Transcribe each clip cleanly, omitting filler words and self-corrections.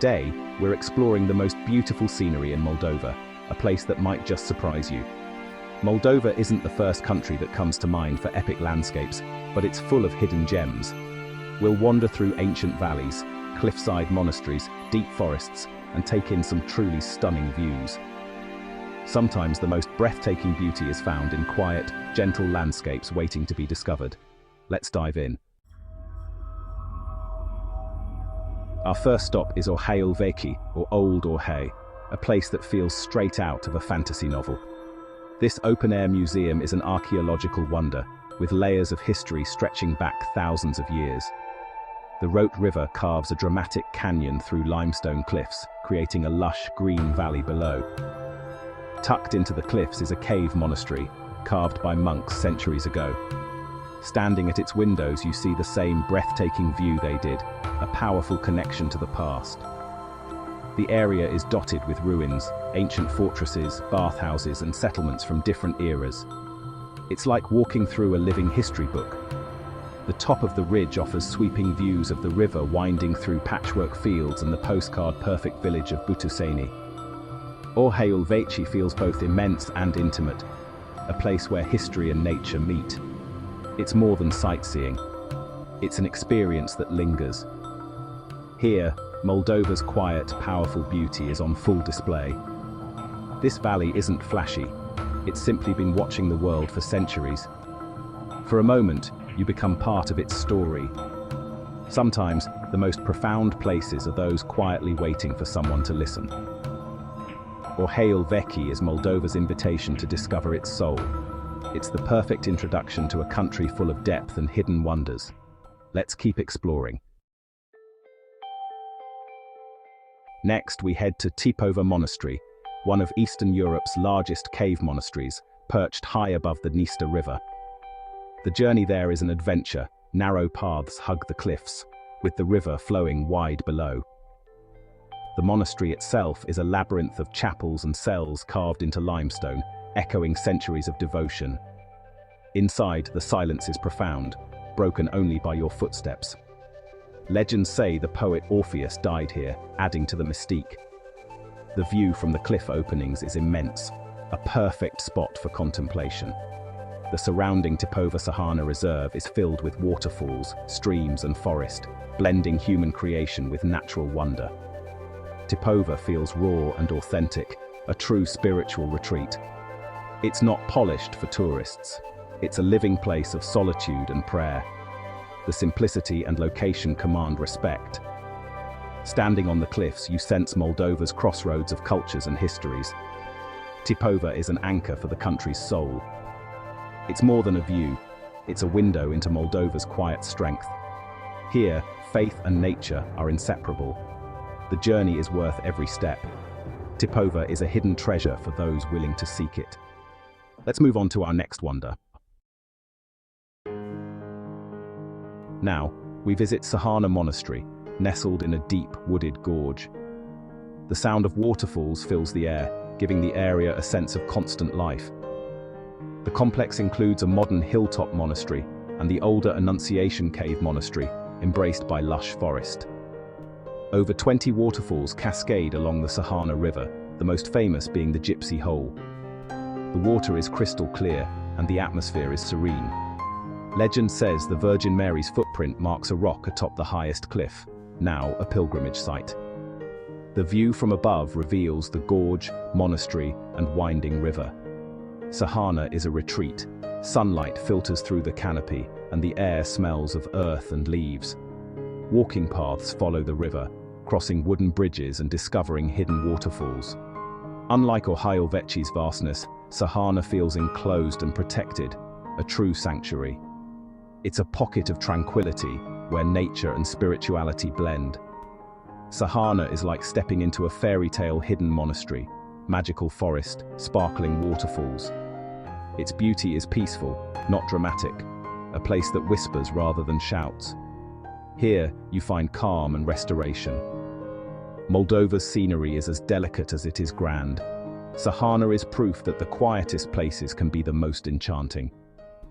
Today, we're exploring the most beautiful scenery in Moldova, a place that might just surprise you. Moldova isn't the first country that comes to mind for epic landscapes, but it's full of hidden gems. We'll wander through ancient valleys, cliffside monasteries, deep forests, and take in some truly stunning views. Sometimes the most breathtaking beauty is found in quiet, gentle landscapes waiting to be discovered. Let's dive in. Our first stop is Orheiul Vechi, or Old Orhei, a place that feels straight out of a fantasy novel. This open-air museum is an archaeological wonder, with layers of history stretching back thousands of years. The Rote River carves a dramatic canyon through limestone cliffs, creating a lush green valley below. Tucked into the cliffs is a cave monastery, carved by monks centuries ago. Standing at its windows, you see the same breathtaking view they did, a powerful connection to the past. The area is dotted with ruins, ancient fortresses, bathhouses, and settlements from different eras. It's like walking through a living history book. The top of the ridge offers sweeping views of the river winding through patchwork fields and the postcard-perfect village of Butuseni. Orheiul Vechi feels both immense and intimate, a place where history and nature meet. It's more than sightseeing. It's an experience that lingers. Here, Moldova's quiet, powerful beauty is on full display. This valley isn't flashy. It's simply been watching the world for centuries. For a moment, you become part of its story. Sometimes, the most profound places are those quietly waiting for someone to listen. Orheiul Vechi is Moldova's invitation to discover its soul. It's the perfect introduction to a country full of depth and hidden wonders. Let's keep exploring. Next, we head to Cricova Monastery, one of Eastern Europe's largest cave monasteries, perched high above the Dniester River. The journey there is an adventure. Narrow paths hug the cliffs, with the river flowing wide below. The monastery itself is a labyrinth of chapels and cells carved into limestone, echoing centuries of devotion. Inside, the silence is profound, broken only by your footsteps. Legends say the poet Orpheus died here, adding to the mystique. The view from the cliff openings is immense, a perfect spot for contemplation. The surrounding Cricova Saharna reserve is filled with waterfalls, streams, and forest, blending human creation with natural wonder. Cricova feels raw and authentic, a true spiritual retreat. It's not polished for tourists. It's a living place of solitude and prayer. The simplicity and location command respect. Standing on the cliffs, you sense Moldova's crossroads of cultures and histories. Cricova is an anchor for the country's soul. It's more than a view. It's a window into Moldova's quiet strength. Here, faith and nature are inseparable. The journey is worth every step. Cricova is a hidden treasure for those willing to seek it. Let's move on to our next wonder. Now, we visit Saharna Monastery, nestled in a deep, wooded gorge. The sound of waterfalls fills the air, giving the area a sense of constant life. The complex includes a modern hilltop monastery and the older Annunciation Cave Monastery, embraced by lush forest. Over 20 waterfalls cascade along the Saharna River, the most famous being the Gypsy Hole. The water is crystal clear, and the atmosphere is serene. Legend says the Virgin Mary's footprint marks a rock atop the highest cliff, now a pilgrimage site. The view from above reveals the gorge, monastery, and winding river. Saharna is a retreat. Sunlight filters through the canopy, and the air smells of earth and leaves. Walking paths follow the river, crossing wooden bridges and discovering hidden waterfalls. Unlike Orheiul Vechi's vastness, Saharna feels enclosed and protected, a true sanctuary. It's a pocket of tranquility where nature and spirituality blend. Saharna is like stepping into a fairy tale hidden monastery, magical forest, sparkling waterfalls. Its beauty is peaceful, not dramatic, a place that whispers rather than shouts. Here, you find calm and restoration. Moldova's scenery is as delicate as it is grand. Saharna is proof that the quietest places can be the most enchanting.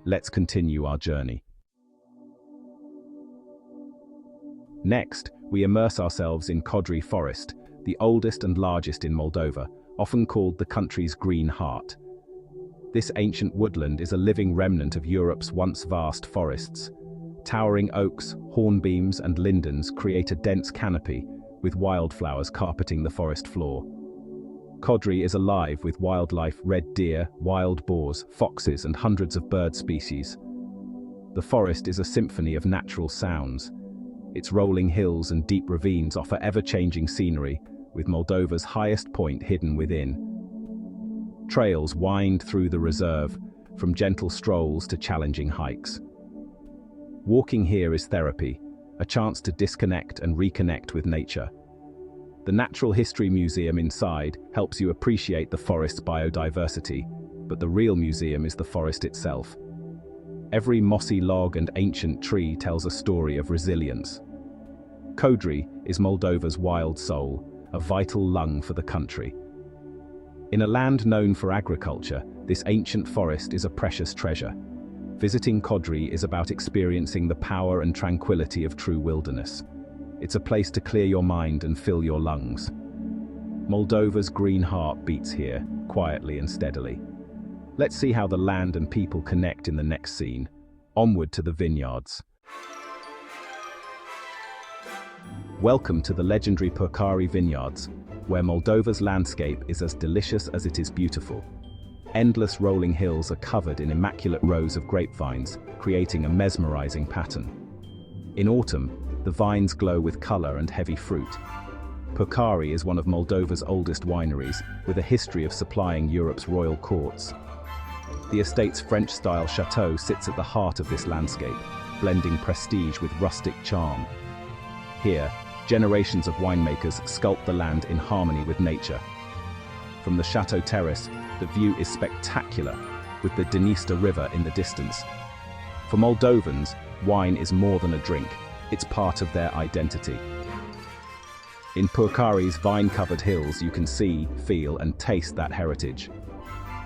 Let's continue our journey. Next, we immerse ourselves in Codri Forest, the oldest and largest in Moldova, often called the country's green heart. This ancient woodland is a living remnant of Europe's once vast forests. Towering oaks, hornbeams, and lindens create a dense canopy, with wildflowers carpeting the forest floor. Codri is alive with wildlife: red deer, wild boars, foxes, and hundreds of bird species. The forest is a symphony of natural sounds. Its rolling hills and deep ravines offer ever-changing scenery, with Moldova's highest point hidden within. Trails wind through the reserve, from gentle strolls to challenging hikes. Walking here is therapy, a chance to disconnect and reconnect with nature. The Natural History Museum inside helps you appreciate the forest's biodiversity, but the real museum is the forest itself. Every mossy log and ancient tree tells a story of resilience. Codri is Moldova's wild soul, a vital lung for the country. In a land known for agriculture, this ancient forest is a precious treasure. Visiting Codri is about experiencing the power and tranquility of true wilderness. It's a place to clear your mind and fill your lungs. Moldova's green heart beats here, quietly and steadily. Let's see how the land and people connect in the next scene. Onward to the vineyards. Welcome to the legendary Purcari vineyards, where Moldova's landscape is as delicious as it is beautiful. Endless rolling hills are covered in immaculate rows of grapevines, creating a mesmerizing pattern. In autumn, the vines glow with color and heavy fruit. Purcari is one of Moldova's oldest wineries, with a history of supplying Europe's royal courts. The estate's French-style chateau sits at the heart of this landscape, blending prestige with rustic charm. Here, generations of winemakers sculpt the land in harmony with nature. From the chateau terrace, the view is spectacular, with the Dniester River in the distance. For Moldovans, wine is more than a drink, it's part of their identity. In Purcari's vine-covered hills, you can see, feel, and taste that heritage.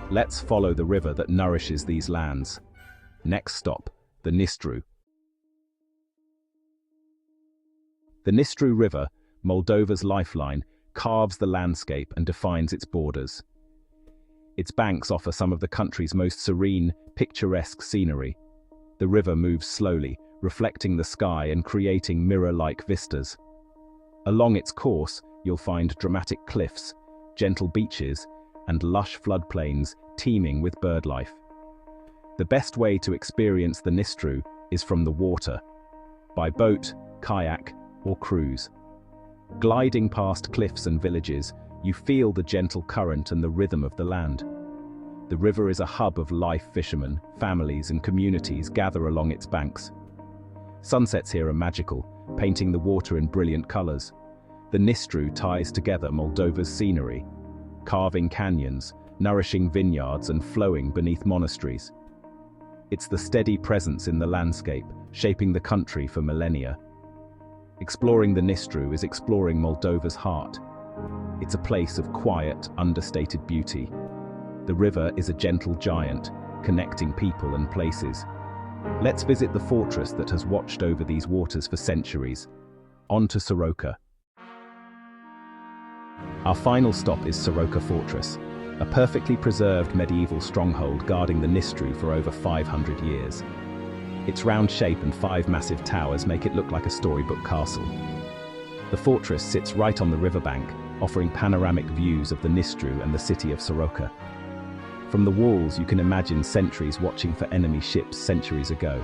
Let's follow the river that nourishes these lands. Next stop, the Nistru. The Nistru River, Moldova's lifeline, carves the landscape and defines its borders. Its banks offer some of the country's most serene, picturesque scenery. The river moves slowly, reflecting the sky and creating mirror-like vistas. Along its course, you'll find dramatic cliffs, gentle beaches, and lush floodplains teeming with birdlife. The best way to experience the Nistru is from the water, by boat, kayak, or cruise. Gliding past cliffs and villages, you feel the gentle current and the rhythm of the land. The river is a hub of life. Fishermen, families, and communities gather along its banks. Sunsets here are magical, painting the water in brilliant colors. The Nistru ties together Moldova's scenery, carving canyons, nourishing vineyards, and flowing beneath monasteries. It's the steady presence in the landscape, shaping the country for millennia. Exploring the Nistru is exploring Moldova's heart. It's a place of quiet, understated beauty. The river is a gentle giant, connecting people and places. Let's visit the fortress that has watched over these waters for centuries. On to Soroca. Our final stop is Soroca Fortress, a perfectly preserved medieval stronghold guarding the Nistru for over 500 years. Its round shape and 5 massive towers make it look like a storybook castle. The fortress sits right on the riverbank, offering panoramic views of the Nistru and the city of Soroca. From the walls, you can imagine sentries watching for enemy ships centuries ago.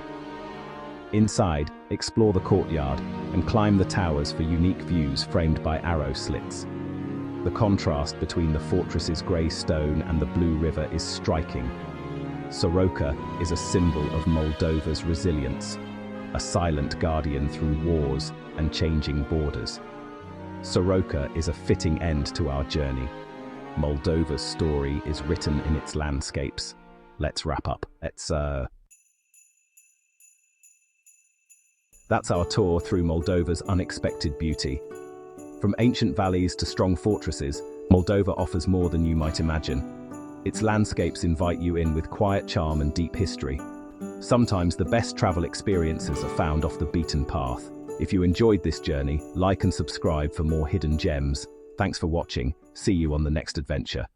Inside, explore the courtyard and climb the towers for unique views framed by arrow slits. The contrast between the fortress's grey stone and the blue river is striking. Soroca is a symbol of Moldova's resilience, a silent guardian through wars and changing borders. Soroca is a fitting end to our journey. Moldova's story is written in its landscapes. Let's wrap up. That's our tour through Moldova's unexpected beauty. From ancient valleys to strong fortresses, Moldova offers more than you might imagine. Its landscapes invite you in with quiet charm and deep history. Sometimes the best travel experiences are found off the beaten path. If you enjoyed this journey, like and subscribe for more hidden gems. Thanks for watching. See you on the next adventure.